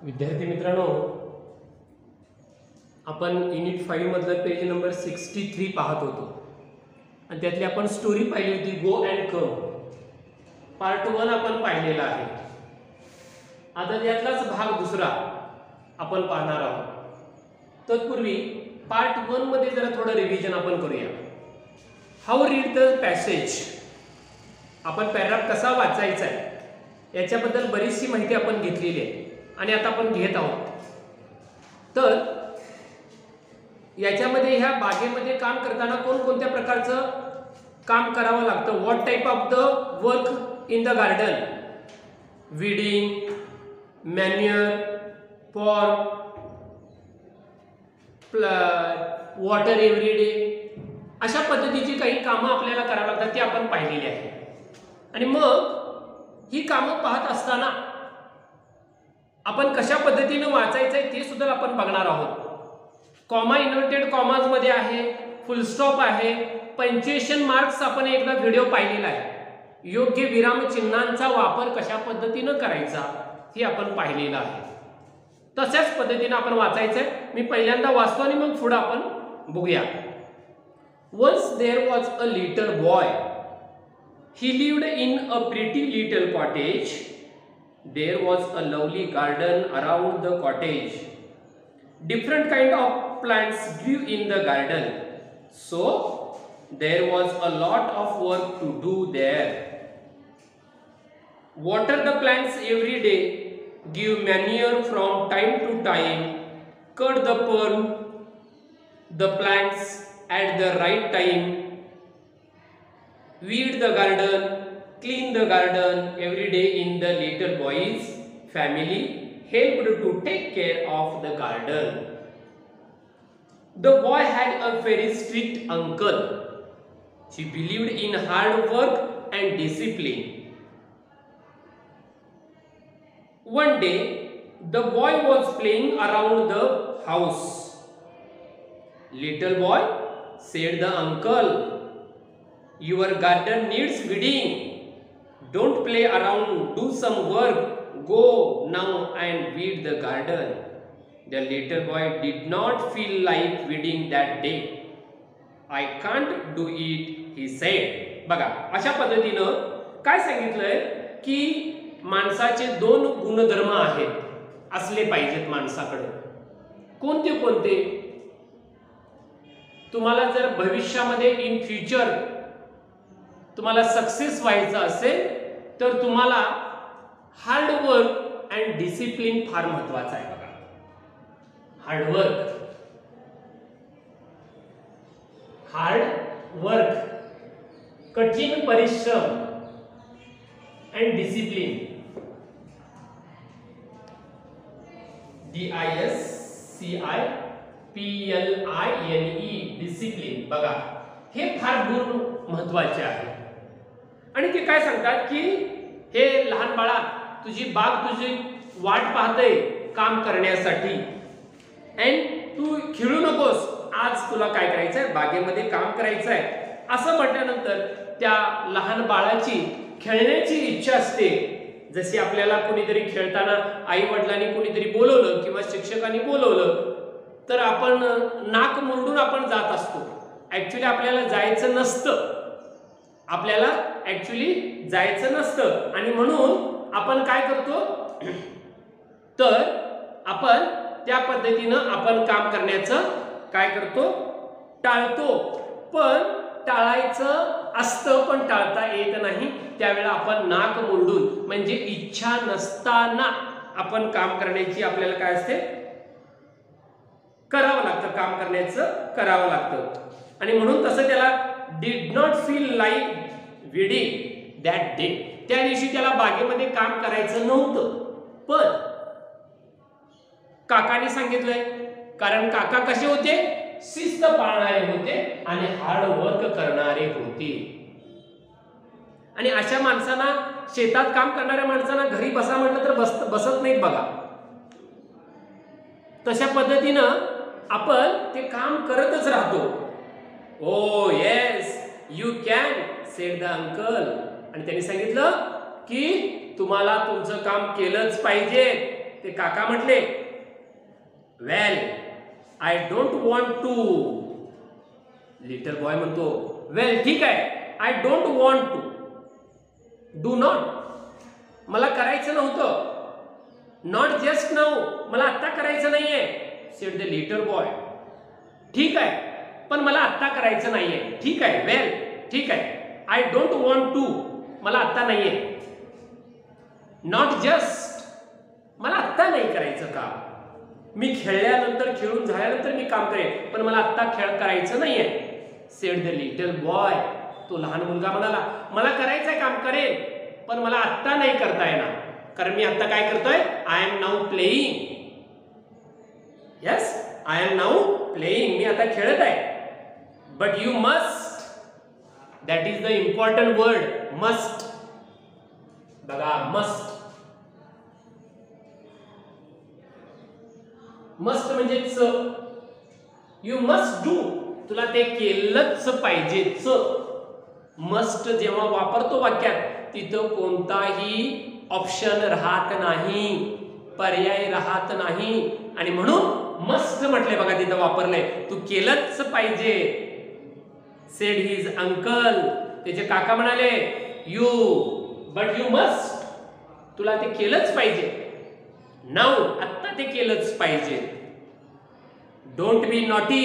विद्यार्थी मित्रांनो, आपण युनिट 5 मधलं पेज नंबर 63 पाहत होतो आणि त्यातली आपण स्टोरी पाहिली होती गो अँड कम. पार्ट 1 आपण पाहिलेला आहे. आता त्यातलाच भाग दुसरा आपण पाहणार आहोत. तत्पूर्वी पार्ट 1 मध्ये जरा थोडं रिव्हिजन आपण करूया. हाऊ रीड द पॅसेज, आपण पॅराग्राफ कसा वाचायचा आहे याच्याबद्दल बरीचशी माहिती आपण घेतलेली आहे आणि आता आपण घेत आहोत. तर याच्यामध्ये ह्या बागेमध्ये काम करताना कोणकोणत्या प्रकारचं काम करावं लागतं. What type of the work in the garden, weeding, manure, for water every day, अशा पद्धतीची काही कामं आपल्याला करावं लागतात ती आपण पाहिलेली आहे. आणि मग ही कामं पाहत असताना आपण कशा पद्धतीने वाचायचंय ते सुद्धा आपण बघणार आहोत. कॉमा इन्व्हर्टेड कॉमाज मध्ये आहे, फुल स्टॉप आहे, पंक्च्युएशन मार्क्स आपण एकदा व्हिडिओ पाहिलेला आहे. योग्य विराम चिन्हांचा वापर कशा पद्धतीने करायचा हे आपण पाहिलेलं आहे. तशाच पद्धतीने आपण वाचायचंय. मी पहिल्यांदा वाचतो आणि मग पुढे आपण बघूया. Once there was a little boy. He lived in a pretty little cottage. There was a lovely garden around the cottage. Different kind of plants grew in the garden. So there was a lot of work to do there. Water the plants every day. Give manure from time to time. Cut the plants at the right time. Weed the garden, clean the garden every day in the little boy's family helped to take care of the garden. The boy had a very strict uncle. He believed in hard work and discipline. One day, the boy was playing around the house. "Little boy," said the uncle, "your garden needs weeding. Don't play around, do some work. Go now and weed the garden." The little boy did not feel like weeding that day. "I can't do it," he said. बघा, अशा पद्धतीनं काय सांगितलंय की माणसाचे 2 गुणधर्म आहेत असले पाहिजेत माणसाकडे. कोणते कोणते? तुम्हाला जर भविष्यामध्ये इन फ्युचर तुम्हाला सक्सेस व्हायचं असेल तर तुम्हाला हार्डवर्क अँड डिसिप्लिन फार महत्वाचं आहे. बघा, हार्डवर्क, कठीण परिश्रम अँड डिसिप्लिन, DISCIPLINE, डिसिप्लिन. बघा, हे फार गुण महत्वाचे आहे. आणि ते काय सांगतात की हे लहान बाळा, तुझी बाग तुझी वाट पाहते काम करण्यासाठी आणि तू खेळू नकोस. आज तुला काय करायचंय, बागेमध्ये काम करायचंय. असं म्हटल्यानंतर त्या लहान बाळाची खेळण्याची इच्छा असते. जशी आपल्याला कोणीतरी खेळताना आई वडिलांनी कोणीतरी बोलवलं किंवा शिक्षकांनी बोलवलं तर आपण नाक मुरडून आपण जात असतो. ऍक्च्युली आपल्याला जायचं नसतं आणि म्हणून आपण काय करतो तर आपण त्या पद्धतीनं आपण काम करण्याचं काय करतो, टाळतो. पण टाळायचं असतं पण टाळता येत नाही. त्यावेळेला आपण नाक मुरडून म्हणजे इच्छा नसताना आपण काम करण्याची आपल्याला काय असते, करावं लागतं, काम करण्याचं करावं लागतं. आणि म्हणून तसं त्याला did not feel like weeding that day. त्या दिवशी त्याला बागेमध्ये काम करायचं नव्हतं. पण काकाने सांगितलंय, कारण काका कसे होते, शिस्त पाळणारे होते आणि हार्ड वर्क करणारे होते. आणि अशा माणसांना, शेतात काम करणाऱ्या माणसांना घरी बसा म्हटलं तर बसत नाहीत. बघा, तशा पद्धतीनं आपण ते काम करतच राहतो. "Oh yes, you can," said the uncle. आणि त्यांनी सांगितलं की तुम्हाला तुमचं काम केलंच पाहिजे. ते काका म्हटले well I don't want to. Little boy म्हणतो वेल ठीक आहे I don't want to. Do not मला करायचं नव्हतं. नॉट जस्ट नाऊ मला आत्ता करायचं नाहीये. Sed the little boy. ठीक आहे पण मला आत्ता करायचं नाहीये. ठीक आहे वेल ठीक आहे आय डोंट वॉन्ट टू मला आत्ता नाहीये. नॉट जस्ट मला आत्ता नाही करायचं काम. मी खेळल्यानंतर खेळून झाल्यानंतर मी काम करेन पण मला आत्ता खेळ करायचं नाहीये. Sed the little boy. तो लहान मुलगा म्हणाला मला करायचंय काम करेन पण मला आत्ता नाही करता येणार कारण मी आत्ता काय करतोय I am now playing. Yes I am now playing. मी आता खेळत आहे. But you must that is the important word must. बघा मस्ट. मस्ट म्हणजेच यू मस्ट डू. तुला ते केलंच पाहिजेच. मस्ट जेव्हा वापरतो वाक्यात तिथं कोणताही ऑप्शन राहत नाही, पर्याय राहत नाही आणि म्हणून मस्ट म्हटले बघा तिथं वापरलंय. तू केलंच पाहिजे. Sed his uncle. त्याचे काका म्हणाले यू बट यू मस्ट. तुला ते केलंच पाहिजे. नाऊ आत्ता ते केलंच पाहिजे. Don't be naughty.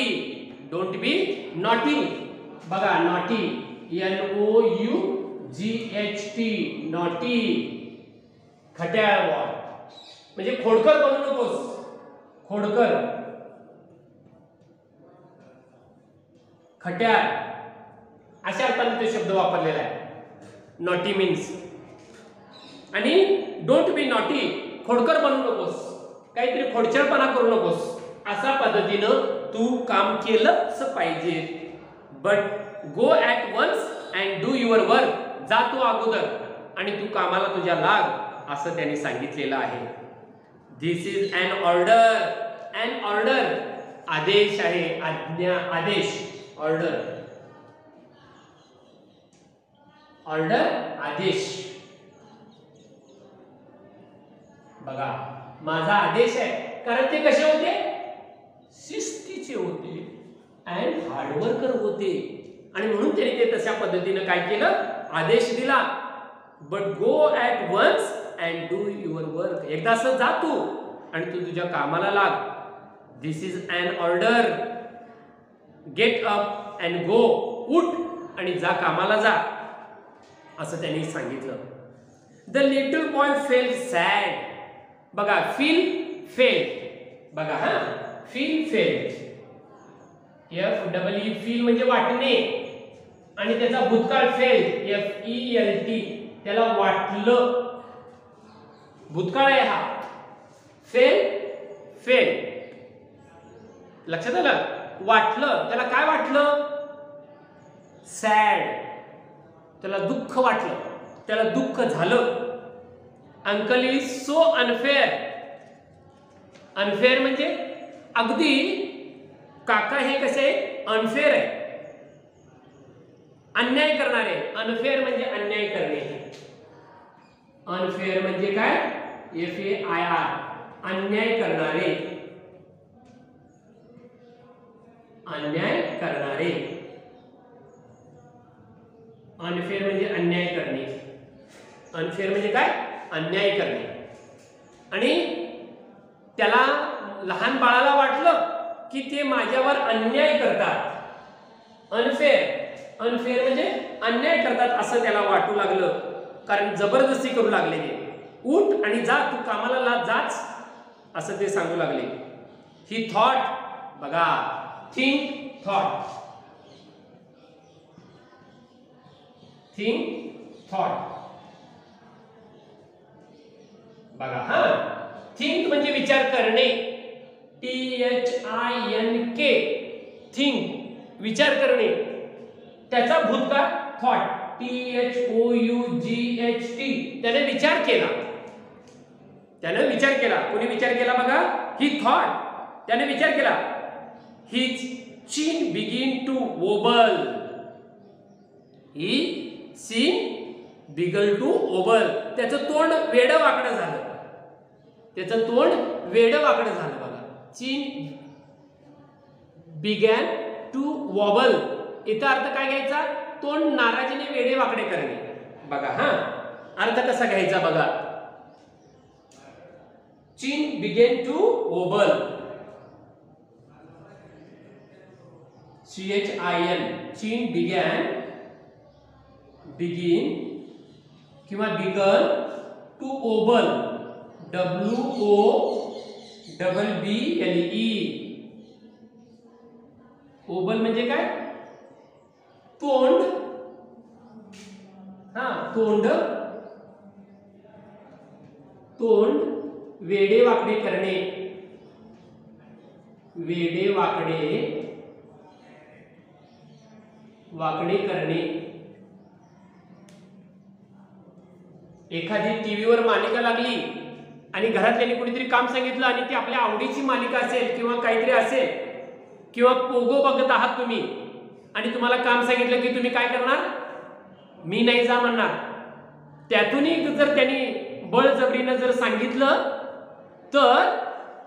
Don't be naughty. बघा नॉटी NOUGHT नॉटी. खट्याळ म्हणजे खोडकर बनू नकोस. खोडकर खट्याळ अशा अर्थाने तो शब्द वापरलेला आहे. Naughty means. आणि डोंट बी नॉटी खोडकर बनू नकोस. काहीतरी खोडचळपणा करू नकोस. अशा पद्धतीनं तू काम केलंच पाहिजे. But go at once and do your work. जा तू अगोदर आणि तू कामाला तुझ्या लाग असं त्यांनी सांगितलेलं आहे. This is an order. An order आदेश आहे. आज्ञा आदेश. ऑर्डर ऑर्डर आदेश. बघा माझा आदेश आहे कारण ते कसे होते शिस्तीचे होते अँड हार्डवर्कर होते आणि म्हणून त्यांनी ते तशा पद्धतीने काय केलं आदेश दिला. But go at once and do your work. एकदा असं जा तू आणि तू तुझ्या कामाला लाग. This is an order. Get up and go. उठ आणि जा कामाला जा असं त्यांनी सांगितलं. The little boy fell sad. बघा फील फेल. बघा हा फील फेल. FEE फील म्हणजे वाटणे आणि त्याचा भूतकाळ फेल FELT त्याला वाटलं. भूतकाळ आहे हा. Fail fail. लक्षात आलं. वाटलं त्याला काय वाटलं सॅड. त्याला दुःख वाटलं. त्याला दुःख झालं. Uncle is so unfair. Unfair म्हणजे अगदी काका हे कसे अनफेअर आहे. अन्याय करणारे. अनफेअर म्हणजे अन्याय करणे. अनफेअर म्हणजे काय FAIR अन्याय करणारे. अन्याय करणारे. अनफेअर म्हणजे अन्याय करणे. अनफेअर म्हणजे काय अन्याय करणे. आणि त्याला लहान बाळाला वाटलं की ते माझ्यावर अन्याय करतात. अनफेअर. अनफेअर म्हणजे अन्याय करतात असं त्याला वाटू लागलं कारण जबरदस्ती करू लागले. उठ आणि जा तू कामाला जाच असं ते सांगू लागले. ही थॉट. बघा थिंक थॉट. Think thought. बघा हा थिंक म्हणजे विचार करणे. THINK थिंक विचार करणे. त्याचा भूतकाळ थॉट THOUGHT त्याने विचार केला. त्याने विचार केला. कोणी विचार केला बघा ही थॉट. त्याने विचार केला. His chin begin to wobble. He chin began to wobble. त्याचं तोंड वेडं वाकडं झालं. त्याचं तोंड वेडवाकडं झालं बघा. चीन बिगॅन टू वॉबल. इथं अर्थ काय घ्यायचा? तोंड नाराजीने वेडेवाकडे करणे. बघा हा अर्थ कसा घ्यायचा बघा. चीन बिगेन टू वॉबल. CHIN. चीन बिगिन किंवा बिगन टू ओबल. WOBBLE. ओबल म्हणजे काय? तोंड. हा तोंड वेडेवाकडे करणे. वाकडे करणे. एखादी टीव्हीवर मालिका लागली आणि घरातल्यानी कोणीतरी काम सांगितलं आणि ती आपल्या आवडीची मालिका असेल किंवा काहीतरी असेल किंवा पोगो बघत आहात तुम्ही आणि तुम्हाला काम सांगितलं की तुम्ही काय करणार? मी नाही जा म्हणणार. त्यातूनही जर त्यांनी बळजबरीनं जर सांगितलं तर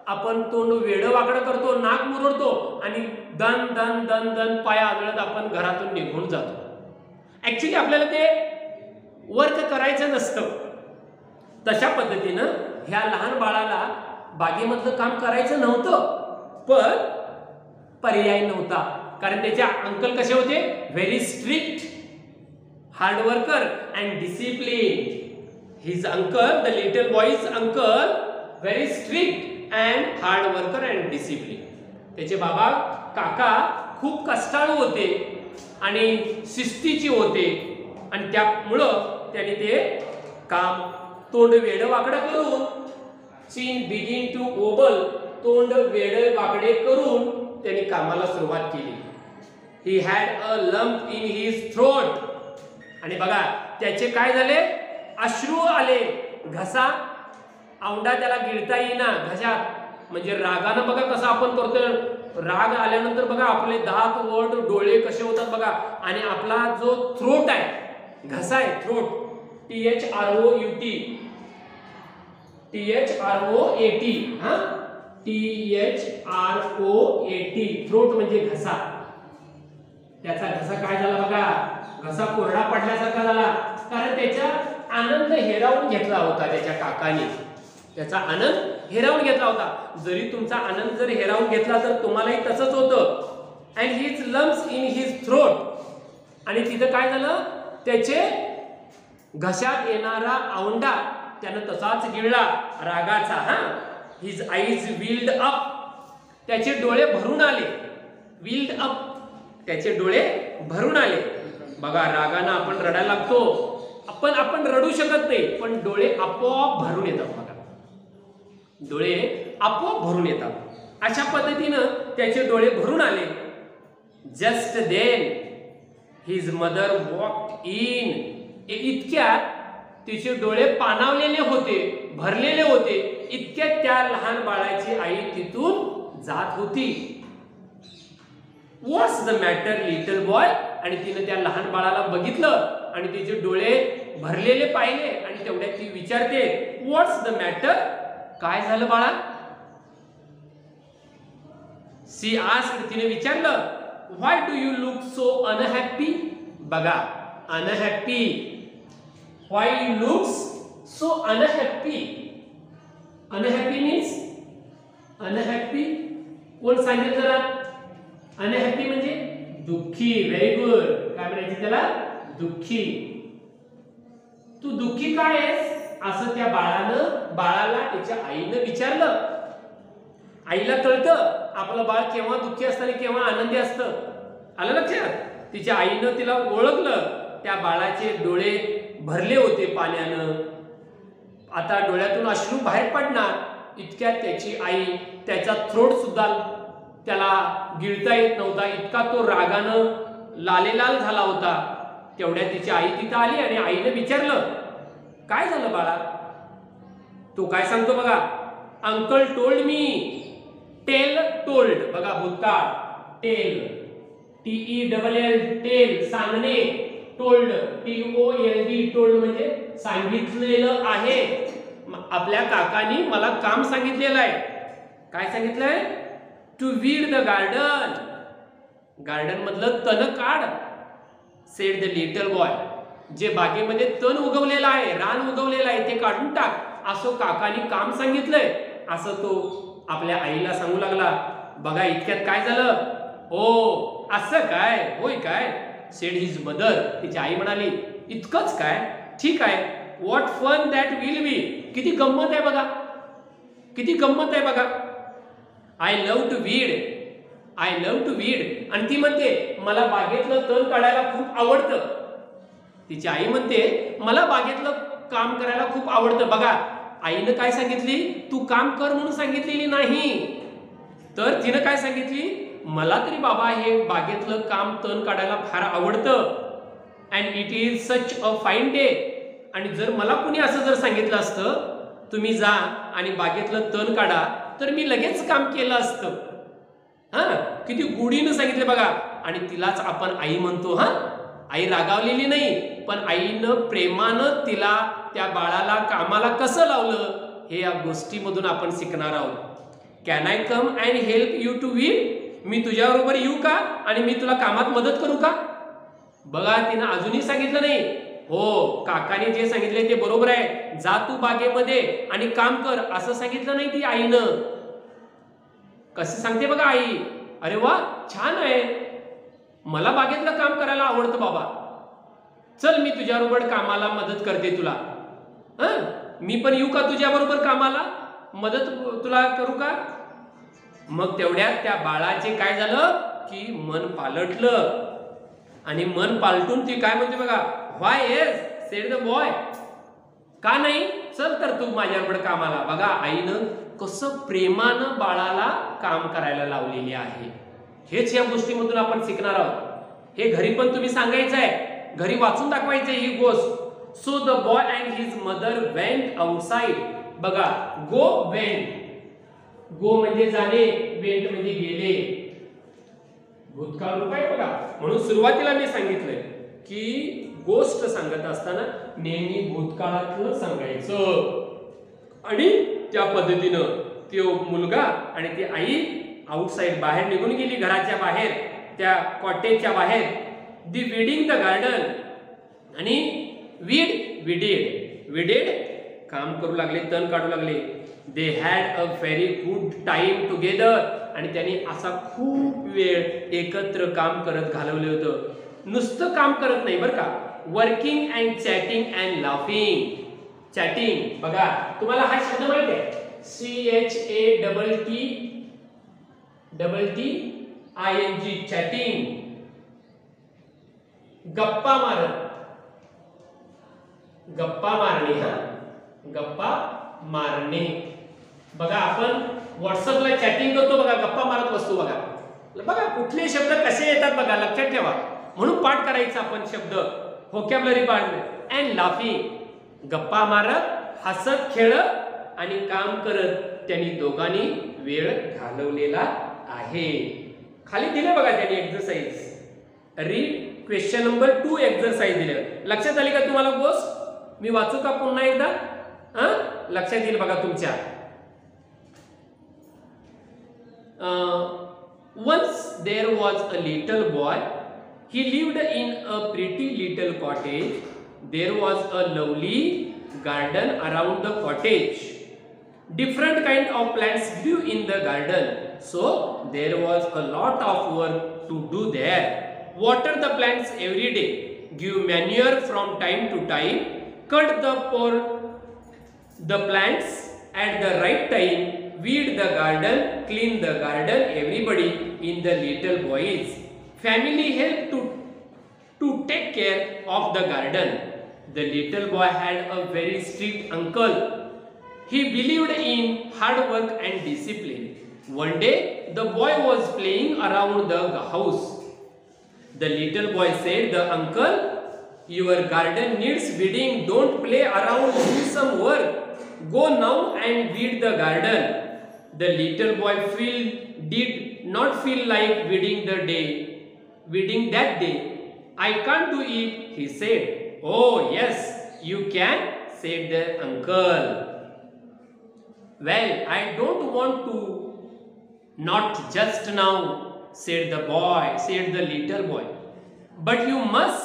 आपण तोंड वेडवाकडं करतो, नाक मुरडतो आणि दन दन दन दन पाय आदळत आपण घरातून निघून जातो. ऍक्च्युली आपल्याला ते वर्क करायचं नसतं. तशा पद्धतीनं ह्या लहान बाळाला बागेमधलं काम करायचं नव्हतं, पण पर्याय नव्हता. कारण त्याचे अंकल कसे होते? Very strict, hard worker and discipline. His uncle, the little boys uncle, very strict and hard worker and discipline. त्याचे बाबा काका खूप कष्टाळू होते आणि शिस्तीचे होते आणि त्यामुळं त्यांनी ते काम तोंड वेडवाकडं करून, चीन बिगिन टू ओबल, तोंड वेडवाकडे करून त्यांनी कामाला सुरुवात केली. He had a lump in his throat. आणि बघा त्याचे काय झाले? अश्रू आले. घसा औंढा त्याला गिळता येईना घशात. म्हणजे रागानं बघा कसं आपण करतोय. राग आल्यानंतर बघा आपले दात, ओठ, डोळे कसे होतात बघा. आणि आपला जो थ्रोट आहे, घसा आहे, थ्रोट, THROUT, हा THROAT, थ्रोट म्हणजे घसा. त्याचा घसा काय झाला बघा? घसा कोरडा पडल्यासारखा झाला. कारण त्याचा आनंद हिरावून घेतला होता त्याच्या काकाने. त्याचा आनंद हिरावून घेतला होता. जरी तुमचा आनंद जर हिरावून घेतला तर तुम्हालाही तसंच होतं. And his lumps in his throat. आणि तिथं काय झालं? त्याचे घशात येणारा औंढा त्यानं तसाच गिळला रागाचा. हा हिज आईज विल्ड अप. त्याचे डोळे भरून आले. विल्ड अप, त्याचे डोळे भरून आले. बघा रागानं आपण रडायला लागतो. आपण रडू शकत नाही, पण डोळे आपोआप भरून येतात बघा. डोळे आपोआप भरून येतात. अशा पद्धतीनं त्याचे डोळे भरून आले. Just then his mother walked in. इतक्यात तिचे डोळे पाणावलेले होते, भरलेले होते. इतक्यात त्या लहान बाळाची आई तिथून जात होती. व्हॉट्स द मॅटर लिटल बॉय. आणि तिने त्या लहान बाळाला बघितलं आणि तिचे डोळे भरलेले पाहिले आणि तेवढ्यात ती विचारते, व्हॉट्स द मॅटर? काय झालं बाळा? She asked. तिने विचारलं, why do you look so unhappy? बघा unhappy. Why you looks so unhappy? Unhappy means unhappy. कोण सांगेल जरा? अनहॅपी म्हणजे दुःखी. Very good. काय म्हणायचं त्याला? दुःखी. तू दुःखी काय आहेस? असं त्या बाळाला त्याच्या आईनं विचारलं. आईला कळतं आपलं बाळ केव्हा दुःखी असतं आणि केव्हा आनंदी असतं. आलं लक्षात? तिच्या आईनं तिला ओळखलं. त्या बाळाचे डोळे भरले होते पाण्यानं. आता डोळ्यातून अश्रू बाहेर पडणार. इतक्यात त्याची आई, त्याचा थ्रोट सुद्धा त्याला गिळता येत नव्हता. इतका तो रागानं लालेलाल झाला होता. तेवढ्यात तिची आई तिथं आली आणि आईने विचारलं, काय झालं बाळा? तो काय सांगतो बघा, uncle told me. Tell told बघा भूतकाळ. टेल TELL टेल सांगणे. टोल्ड TOLD टोल्ड म्हणजे सांगितलेलं आहे. आपल्या काकांनी मला काम सांगितलेलं आहे. काय सांगितलंय? To weed the garden. Garden मधलं तण काढ. Said the little boy. जे बागेमध्ये तण उगवलेलं आहे, रान उगवलेलं आहे, ते काढून टाक, असं काकांनी काम सांगितलंय. असं तो आपल्या आईला सांगू लागला. बघा इतक्यात काय झालं? ओ असं काय? होय काय? Said his mother. तिची आई म्हणाली, इतकंच काय? ठीक आहे. What fun that will be. किती गंमत आहे बघा, किती गंमत आहे बघा. I love to weed. I love to weed. आणि ती म्हणते मला बागेतलं तण काढायला खूप आवडतं. तिची आई म्हणते मला बागेतलं काम करायला खूप आवडतं. बघा आईनं काय सांगितली? तू काम कर म्हणून सांगितलेली नाही, तर तिनं काय सांगितली? मला तरी बाबा हे बागेतलं काम तण काढायला फार आवडतं. And it is such a fine day. आणि जर मला कुणी असं जर सांगितलं असतं तुम्ही जा आणि बागेतलं तण काढा, तर मी लगेच काम केलं असतं. हा, किती गोडीनं सांगितलं बघा. आणि तिलाच आपण आई म्हणतो. हा, आई रागावलेली नाही, पण आईनं प्रेमानं तिला त्या बाळाला कामाला कसं लावलं हे या गोष्टीमधून आपण शिकणार आहोत. Can I come and help you to weed. मी तुझ्याबरोबर येऊ का आणि मी तुला कामात मदत करू का? बघा तिनं अजूनही सांगितलं नाही. हो, काकाने जे सांगितले ते बरोबर आहे. जा तू बागेमध्ये आणि काम कर, असं सांगितलं नाही ती आईनं. कसं सांगते बघा आई. अरे वा, छान आहे, मला बागेतलं काम करायला आवडतं बाबा. चल मी तुझ्याबरोबर कामाला मदत करते तुला. मी पण येऊ का तुझ्या बरोबर कामाला? मदत तुला करू का? मग तेवढ्यात त्या बाळाचे काय झालं की मन पालटलं. आणि मन पालटून ती काय म्हणते बघा, व्हाय येस सेड द बॉय. का नाही? चल तर तू माझ्याबरोबर कामाला. बघा आईनं कसं प्रेमानं बाळाला काम करायला लावलेली आहे. हेच या गोष्टीमधून आपण शिकणार आहोत. हे घरी पण तुम्ही सांगायचं आहे, घरी वाचून दाखवायचं ही गोष्ट. So the boy and his mother went outside. बघा गो वेंट. गो म्हणजे जाणे, वेंट म्हणजे गेले. भूतकाळ रूप आहे बघा. म्हणून सुरुवातीला मी सांगितलंय की गोष्ट सांगत असताना नेहमी भूतकाळातलं सांगायचं. आणि त्या पद्धतीनं तो मुलगा आणि ती आई आउटसाइड बाहेर निघून गेली, घराच्या बाहेर, त्या कॉटेजच्या बाहेर. दी वीडिंग द गार्डन. आणि विडेड काम करू लागले, तण काढू लागले. They had a very good time together. आणि त्यांनी असा खूप वेळ एकत्र काम करत घालवले होतं. नुसतं काम करत नाही बरं का, working and chatting and laughing. Chatting बघा, तुम्हाला हा शब्द माहिती आहे? CHATTING. चॅटिंग. गप्पा मारत, गप्पा मारणे. हा, गप्पा मारणे. बघा आपण व्हॉट्सअपला चॅटिंग करतो बघा, गप्पा मारत बसतो बघा. बघा कुठले शब्द कसे येतात बघा, लक्षात ठेवा. म्हणून पाठ करायचा आपण शब्द, व्होकॅब्युलरी पाठ. अँड लाफिंग, गप्पा मारत, हसत खेळत आणि काम करत त्यांनी दोघांनी वेळ घालवलेला आहे. खाली दिले बघा त्यांनी exercise. Read question number 2 exercise दिले. लक्षात आली का तुम्हाला गोष्ट? मी वाचू का पुन्हा एकदा? लक्षात येईल बघा तुमच्या. Once there was a little boy. He lived in a pretty little cottage. There was a lovely garden around the cottage. Different kind of plants grew in the garden. So there was a lot of work to do there. Water the plants every day. Give manure from time to time. Cut the plants at the right time. Weed the garden, clean the garden. Everybody in the little boy's family helped to take care of the garden. The little boy had a very strict uncle. He believed in hard work and discipline. One day, the boy was playing around the house. The little boy said, "The uncle, your garden needs weeding. Don't play around, do some work. Go now and weed the garden." The little boy did not feel like weeding that day. "I can't do it," he said. "Oh yes, you can," said the uncle. Well, I don't want to. Not just now, said the boy, said the little boy. But you must,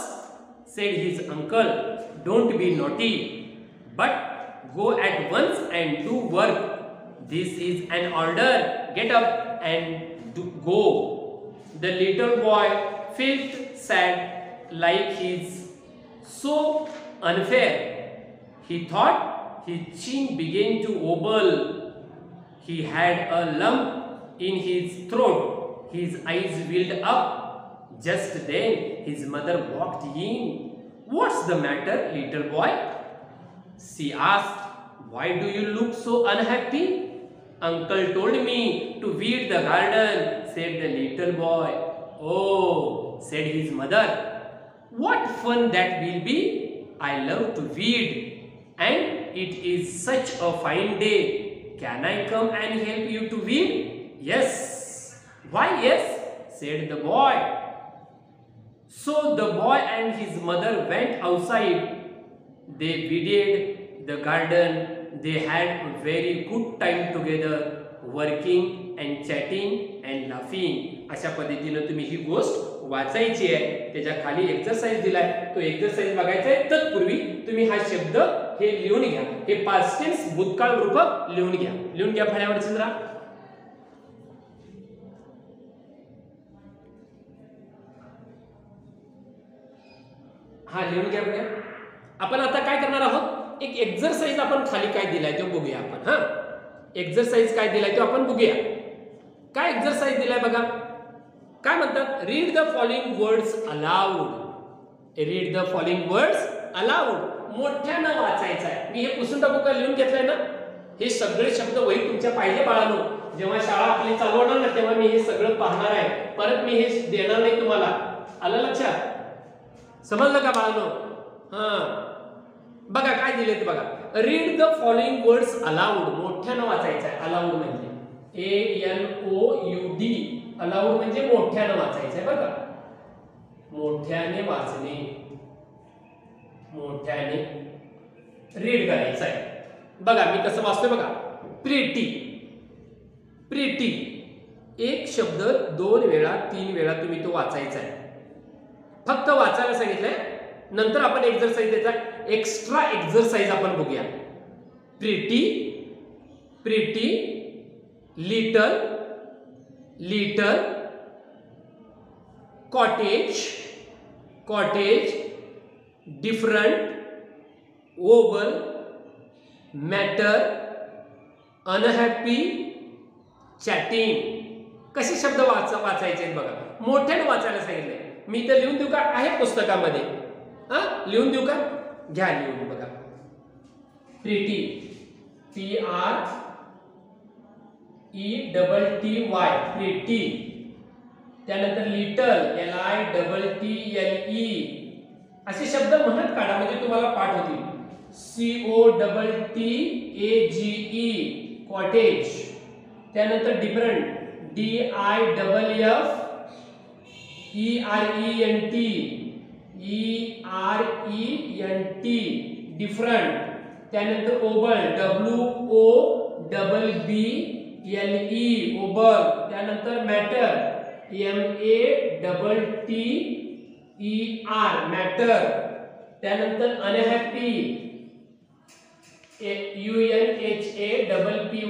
said his uncle. Don't be naughty, but go at once and do work. This is an order. Get up and go. The little boy felt sad, like he's so unfair. He thought his chin began to wobble. He had a lump in his throat. His eyes welled up. Just then his mother walked in. What's the matter, little boy? She asked. Why do you look so unhappy? Uncle told me to weed the garden, said the little boy. Oh, said his mother. What fun that will be. I love to weed. And it is such a fine day. Can I come and help you to weed? Yes. Why yes, said the boy. So the boy and his mother went outside. They weeded the garden. They had a very good time together, working and chatting and laughing. अशा पद्धतीने तुम्ही ही गोष्ट वाचायची आहे. त्याच्या खाली exercise दिलाय, तो एक्सरसाइज बघायचा आहे. तत्पूर्वी तुम्ही हा शब्द हे लिहून घ्या. हे पास्ट टेन्स भूतकाळ रूपक लिहून घ्या. लिहून घ्या फळ्यावर चंद्रा. हा लिहून घ्या बघा. आपण आता काय करणार आहोत, एक एक्सरसाइज आपण खाली काय दिलाय तो बघूया आपण. हा एक्सरसाइज काय दिलाय तो आपण बघूया. काय एक्सरसाइज दिलाय बघा. काय म्हणतात, read the following words allowed. Read the following words allowed. मोठ्यानं वाचायचं आहे. मी हे पुसून टाकू का, लिहून घेतलंय ना. हे सगळे शब्द वही तुमच्या पाहिजे बाळांनो. जेव्हा शाळा आपली चालू होणार ना तेव्हा मी हे सगळं पाहणार आहे. परत मी हे देणार नाही तुम्हाला. आलं लक्षात, समजलं का बाळांनो? हा बघा काय दिले ते बघा. Read the following words allowed. मोठ्यानं वाचायचं आहे. अलाउड म्हणजे ALOUD. अलाउड म्हणजे मोठ्यानं वाचायचं आहे बघा. मोठ्याने वाचणे, मोठ्याने रीड करायचं आहे. बघा मी कसं वाचतोय बघा. प्रिटी. प्रिटी एक शब्द 2 वेळा 3 वेळा तुम्ही तो वाचायचा आहे. फक्त वाचायला सांगितलंय. नंतर आपण एक्सरसाइज द्यायचा. एक्स्ट्रा एक्सरसाइज आपण बघूया. Pretty, pretty, little, little, cottage, cottage, different, wobble, matter, unhappy, chatting. कसे शब्द वाचायचे बघा. मोठ्याने वाचायला सांगितले. मी तर लिहून देऊ का, आहे पुस्तकामध्ये. हा लिहून देऊ का, घ्या लिहून बघा. Pretty, PRETTY, pretty. त्यानंतर लिटल, LITTLE. असे शब्द म्हणत काढा म्हणजे तुम्हाला पाठ होतील. COTTAGE, cottage. त्यानंतर डिफरंट, DIFFERENT, डिफरंट. त्यानंतर ओबल, WOBBLE, ओबल. त्यानंतर मॅटर, MATTER, मॅटर. त्यानंतर अनहॅपी, UNHAPPY,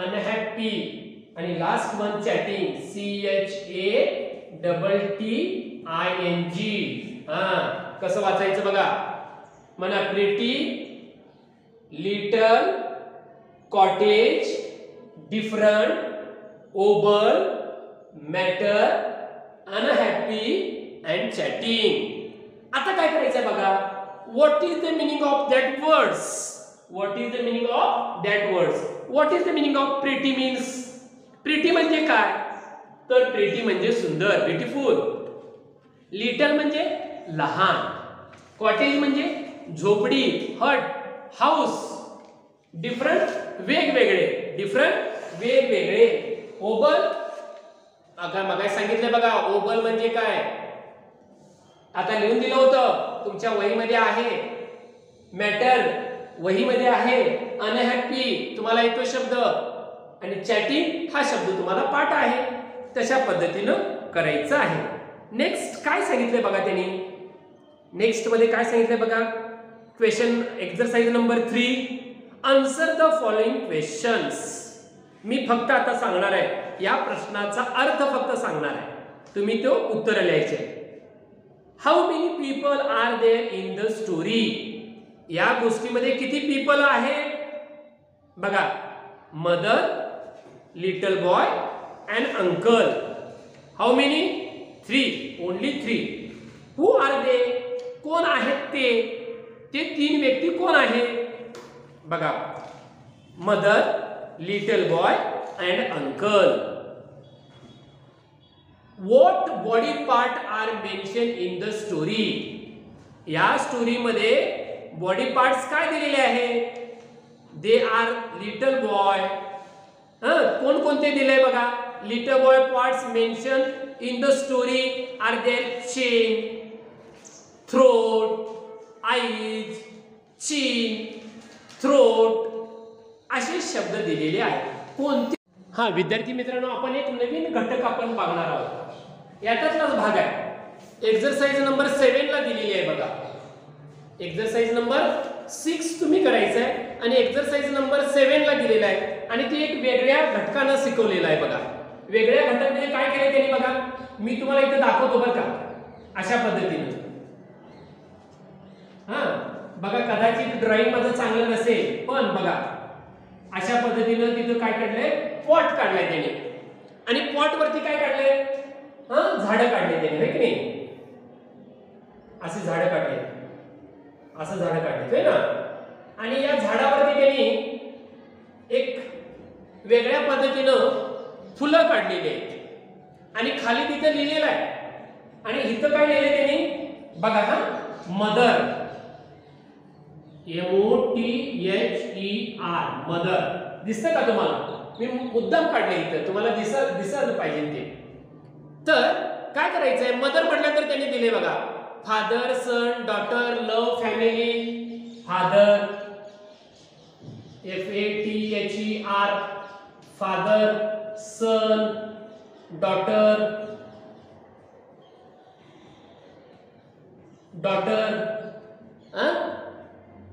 अनहॅपी. आणि लास्ट वन चॅटिंग, CHATTING. हा कसं वाचायचं बघा. म्हणा pretty, little, cottage, different, wobble, matter, unhappy and chatting. आता काय करायचंय बघा. What is the meaning of that words. What is the meaning of that words. What is the meaning of pretty means. Pretty म्हणजे काय, तर pretty म्हणजे सुंदर, beautiful. Little म्हणजे लहान. कॉटेज म्हणजे झोपडी, हट, हाऊस. डिफरंट वेगवेगळे, डिफरंट वेगवेगळे. ओबल मगाशी सांगितलं बघा. ओबल म्हणजे काय, आता लिहून दिलं होतं तुमच्या वहीमध्ये आहे. मॅटर वहीमध्ये आहे. अनहॅपी तुम्हाला येतो शब्द आणि चॅटिंग हा शब्द तुम्हाला पाठ आहे. तशा पद्धतीनं करायचं आहे. नेक्स्ट काय सांगितलंय बघा त्यांनी. नेक्स्ट मध्ये काय सांगितलंय बघा. Question exercise number 3 answer the following questions. मी फक्त आता सांगणार आहे या प्रश्नाचा अर्थ फक्त सांगणार आहे. तुम्ही तो उत्तर लिहायचे. How many people are there in the story. या गोष्टीमध्ये किती पीपल आहेत बघा. Mother, little boy and uncle. How many? 3. Only 3. Who are they? कोण आहेत ते? ते 3 व्यक्ती कोण आहेत बघा. Mother, little boy and uncle. What body part are mentioned in the story? या स्टोरी मध्ये बॉडी पार्ट्स काय दिलेले आहे. They are little boy. कोण कोणते दिले बघा. Little boy parts mention in the story are there chin, throat, eyes, chin, throat असे शब्द दिलेले आहेत. कोणते? हा विद्यार्थी मित्रांनो, आपण एक नवीन घटक आपण बघणार आहोत. यातलाच भाग आहे. एक्सरसाइज नंबर 7 ला दिलेली आहे बघा. एक्सरसाइज नंबर 6 तुम्ही करायचं आहे आणि एक्सरसाइज नंबर 7 ला दिलेला आहे आणि ती एक वेगळ्या घटकानं शिकवलेलं आहे बघा. वेगळ्या घटकाने काय केलं त्यांनी बघा. मी तुम्हाला इथे दाखवतो बरं का. अशा पद्धतीने बघा. कदाचित ड्रॉइंग मध्ये चांगलं नसेल पण बघा अशा पद्धतीनं तिथं काय काढलंय. पॉट काढलाय त्याने आणि पॉट वरती काय काढलंय. झाडं काढले त्याने, है की नाही. असे झाडं काढले, असं झाडं काढले ना. आणि या झाडावरती त्यांनी एक वेगळ्या पद्धतीनं फुलं काढलेली आहेत आणि खाली तिथे लिहिलेलं आहे. आणि इथं काय लिहिलंय त्यांनी बघा. Mother, MOTHER, mother. दिसतं का तुम्हाला. मी मुद्दाम काढले इथं, तुम्हाला दिसलं पाहिजे ते. तर काय करायचंय. मदर म्हटल्यानंतर त्यांनी दिले बघा. फादर, सन, डॉटर, लव, फॅमिली. फादर, FATHER, फादर, सन, डॉटर,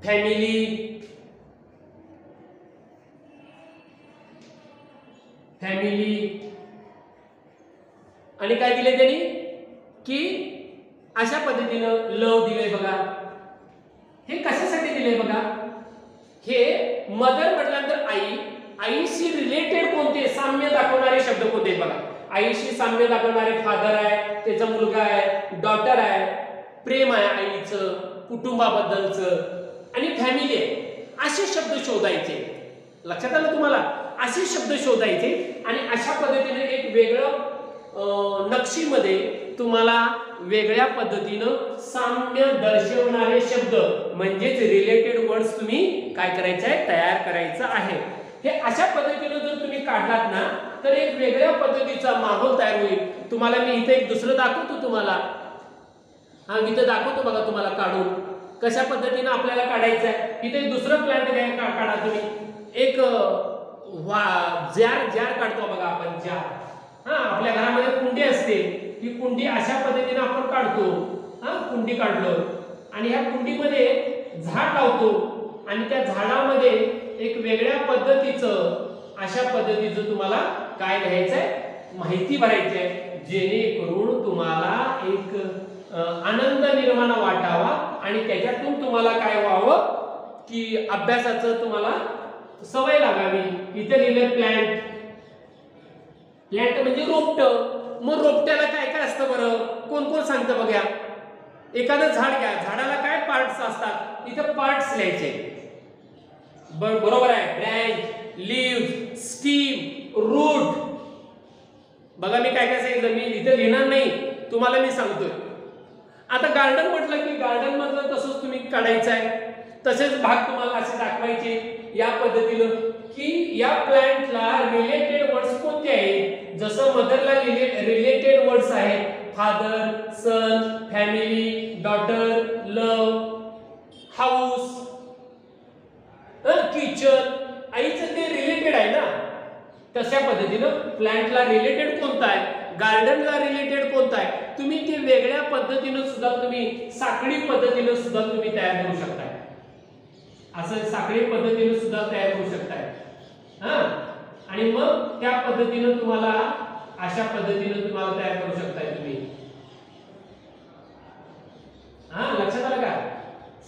फॅमिली, आणि काय दिले त्यांनी की अशा पद्धतीनं लव दिले बघा. हे कशासाठी दिले बघा. हे मदर म्हटल्यानंतर आई, आईशी रिलेटेड कोणते साम्य दाखवणारे शब्द कोणते बघा. आईशी साम्य दाखवणारे फादर आहे, त्याचा मुलगा आहे, डॉटर आहे, प्रेम आहे आईचं, कुटुंबाबद्दलचं आणि फॅमिली आहे. असे शब्द शोधायचे. लक्षात आलं तुम्हाला. असे शब्द शोधायचे आणि अशा पद्धतीने एक वेगळं नक्षीमध्ये तुम्हाला वेगळ्या पद्धतीनं साम्य दर्शवणारे शब्द म्हणजेच रिलेटेड वर्ड्स तुम्ही काय करायचं आहे. तयार करायचं आहे. हे अशा पद्धतीनं जर तुम्ही काढलात ना तर एक वेगळ्या पद्धतीचा माहोल तयार होईल. तुम्हाला मी इथे एक दुसरं दाखवतो तुम्हाला. इथं दाखवतो बघा तुम्हाला काढून कशा पद्धतीनं आपल्याला काढायचं आहे. इथे दुसरं प्लांट काढा तुम्ही. एक जार काढतो बघा आपण. जार आपल्या घरामध्ये कुंडी असते. ही कुंडी अशा पद्धतीने आपण काढतो. कुंडी काढलो आणि ह्या कुंडीमध्ये झाड लावतो आणि त्या झाडामध्ये एक वेगळ्या पद्धतीचं अशा पद्धतीचं तुम्हाला काय लिहायचंय. माहिती भरायची आहे जेणेकरून तुम्हाला एक आनंद निर्माण वाटावा आणि त्याच्यातून तुम्हाला काय व्हावं की अभ्यासाचं तुम्हाला सवय लागावी. इथे लिहिले प्लांट. प्लांट म्हणजे रोपटं. मग रोपट्याला काय काय असतं बरं. कोण कोण सांगतं बघा. एखादं झाड घ्या. झाडाला काय पार्ट्स असतात. इथे पार्ट्स लिहायचे. बरोबर आहे. Branch, leave, stem, root. बघा मी काय काय सांगितलं. मी इथे लिहिणार नाही, तुम्हाला मी सांगतोय. आता गार्डन म्हटलं की गार्डन मधलं तसंच तुम्ही काढायचं आहे. तसेच भाग तुम्हाला असे दाखवायचे या पद्धतीनं की या प्लांटला रिलेटेड वर्ड्स कोणते आहेत. जसं मदरला रिलेटेड वर्ड्स आहेत. फादर, सन, फॅमिली, डॉटर, लव, हाऊस, किचन. ट्युशन आईचं ते रिलेटेड आहे ना, तशा पद्धतीनं प्लांटला रिलेटेड कोणता आहे, गार्डनला रिलेटेड कोणता आहे, तुम्ही ते वेगळ्या पद्धतीनं सुद्धा तुम्ही साखळी पद्धतीनं सुद्धा तुम्ही तयार करू शकताय. असं साखळी पद्धतीनं सुद्धा तयार करू शकताय. हा, आणि मग त्या पद्धतीनं तुम्हाला अशा पद्धतीनं तुम्हाला तयार करू शकताय तुम्ही. हा, लक्षात आलं का?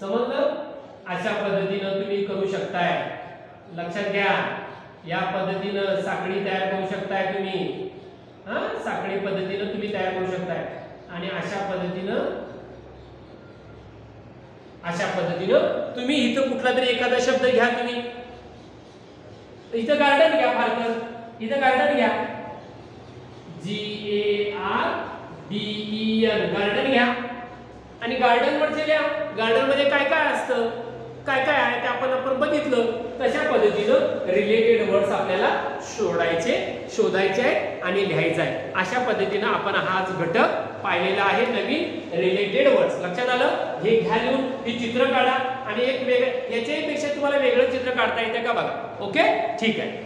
समजलं? अशा पद्धतीनं तुम्ही करू शकताय. लक्षात घ्या, या पद्धतीनं साखळी तयार करू शकताय तुम्ही. हा, साखळी पद्धतीनं तुम्ही तयार करू शकताय. आणि अशा पद्धतीनं तुम्ही इथं कुठला तरी एखादा शब्द घ्या. तुम्ही इथं गार्डन घ्या, फार इथं गार्डन घ्या, GARDEN गार्डन घ्या आणि गार्डन मध्ये लिहा. गार्डन मध्ये काय काय असतं, काय काय आहे ते आपण बघितलं. तशा पद्धतीनं रिलेटेड वर्ड्स आपल्याला शोधायचे आहे आणि लिहायचे आहे. अशा पद्धतीनं आपण हाच घटक पाहिलेला आहे, नवीन रिलेटेड वर्ड्स. लक्षात आलं? हे घ्या लिहून, ही चित्र काढा आणि एक वेगळं याच्यापेक्षा तुम्हाला वेगळं चित्र काढता येते का बघा. ओके, ठीक आहे.